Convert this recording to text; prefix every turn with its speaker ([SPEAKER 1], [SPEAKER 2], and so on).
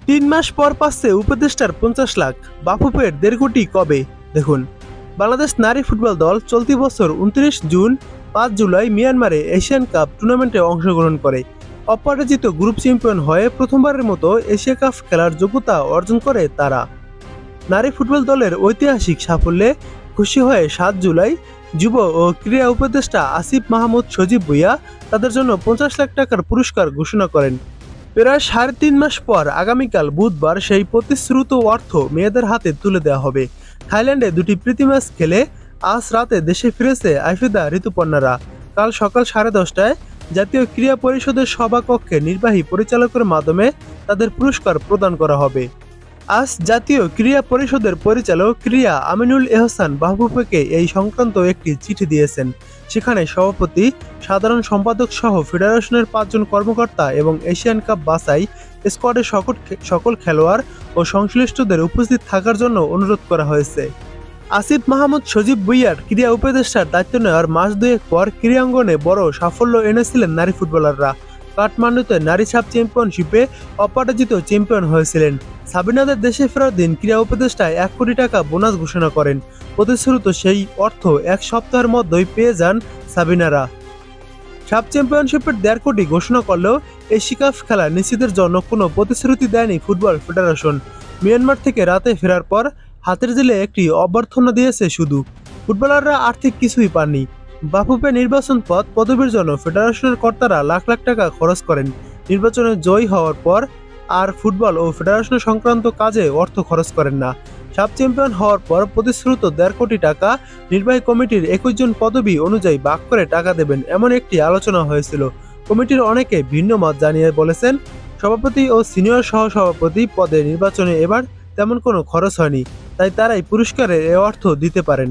[SPEAKER 1] ৩ মাস পর পাচ্ছে উপদেষ্টার ৫০ লাখ, বাফুফের ১.৫ কোটি কবে? দেখুন, বাংলাদেশ নারী ফুটবল দল চলতি বছর ২৯ জুন ৫ জুলাই মিয়ানমারে এশিয়ান কাপ টুর্নামেন্টে অংশগ্রহণ করে অপরাজিত গ্রুপ চ্যাম্পিয়ন হয়ে প্রথমবারের মতো এশিয়া কাপ খেলার যোগ্যতা অর্জন করে তারা। নারী ফুটবল দলের ঐতিহাসিক সাফল্যে খুশি হয়ে ৭ জুলাই যুব ও ক্রীড়া উপদেষ্টা আসিফ মাহমুদ সজীব ভুঁইয়া তাদের জন্য ৫০ লাখ টাকার পুরস্কার ঘোষণা করেন। প্রায় ৩.৫ মাস পর আগামীকাল বুধবার সেই প্রতিশ্রুত অর্থ মেয়েদের হাতে তুলে দেওয়া হবে। থাইল্যান্ডে ২টি প্রীতি ম্যাচ খেলে আজ রাতে দেশে ফিরেছে আইফিদা ঋতুপর্ণারা। কাল সকাল 10:30টায় জাতীয় ক্রীড়া পরিষদের সভাকক্ষে নির্বাহী পরিচালকের মাধ্যমে তাদের পুরস্কার প্রদান করা হবে। আজ জাতীয় ক্রীড়া পরিষদের পরিচালক ক্রীড়া আমিনুল এহসান বাফুফেকে এই সংক্রান্ত একটি চিঠি দিয়েছেন। সেখানে সভাপতি, সাধারণ সম্পাদক সহ ফেডারেশনের ৫ জন কর্মকর্তা এবং এশিয়ান কাপ বাছাই স্কোয়াডের সকল খেলোয়াড় ও সংশ্লিষ্টদের উপস্থিত থাকার জন্য অনুরোধ করা হয়েছে। আসিফ মাহমুদ সজীব ভুঁইয়ার ক্রীড়া উপদেষ্টার দায়িত্ব নেওয়ার মাস দুয়েক পর ক্রীড়াঙ্গনে বড় সাফল্য এনেছিলেন নারী ফুটবলাররা। কাঠমান্ডুতে নারী সাব চ্যাম্পিয়নশিপে অপরাজিত চ্যাম্পিয়ন হয়েছিলেন। সাবিনাদের দেশে ফেরার দিন ক্রীড়া উপদেষ্টা ১ কোটি টাকা বোনাস ঘোষণা করেন। প্রতিশ্রুত সেই অর্থ এক সপ্তাহের মধ্যেই পেয়ে যান সাবিনারা। সাব চ্যাম্পিয়নশিপের ১.৫ কোটি ঘোষণা করলেও এশিয়া কাপ খেলা নিশ্চিতের জন্য কোনো প্রতিশ্রুতি দেয়নি ফুটবল ফেডারেশন। মিয়ানমার থেকে রাতে ফেরার পর হাতের জেলে একটি অভ্যর্থনা দিয়েছে শুধু। ফুটবলাররা আর্থিক কিছুই পাননি। বাফুফে নির্বাচন পদবীর জন্য ফেডারেশনের কর্তারা লাখ লাখ টাকা খরচ করেন। নির্বাচনে জয়ী হওয়ার পর আর ফুটবল ও ফেডারেশন সংক্রান্ত কাজে অর্থ খরচ করেন না। সাব চ্যাম্পিয়ন হওয়ার পর প্রতিশ্রুত ১.৫ কোটি টাকা নির্বাহী কমিটির ২১ জন পদবি অনুযায়ী ভাগ করে টাকা দেবেন এমন একটি আলোচনা হয়েছিল। কমিটির অনেকে ভিন্ন মত জানিয়ে বলেছেন, সভাপতি ও সিনিয়র সহসভাপতি পদে নির্বাচনে এবার তেমন কোনো খরচ হয়নি, তাই তারাই পুরস্কারের এ অর্থ দিতে পারেন।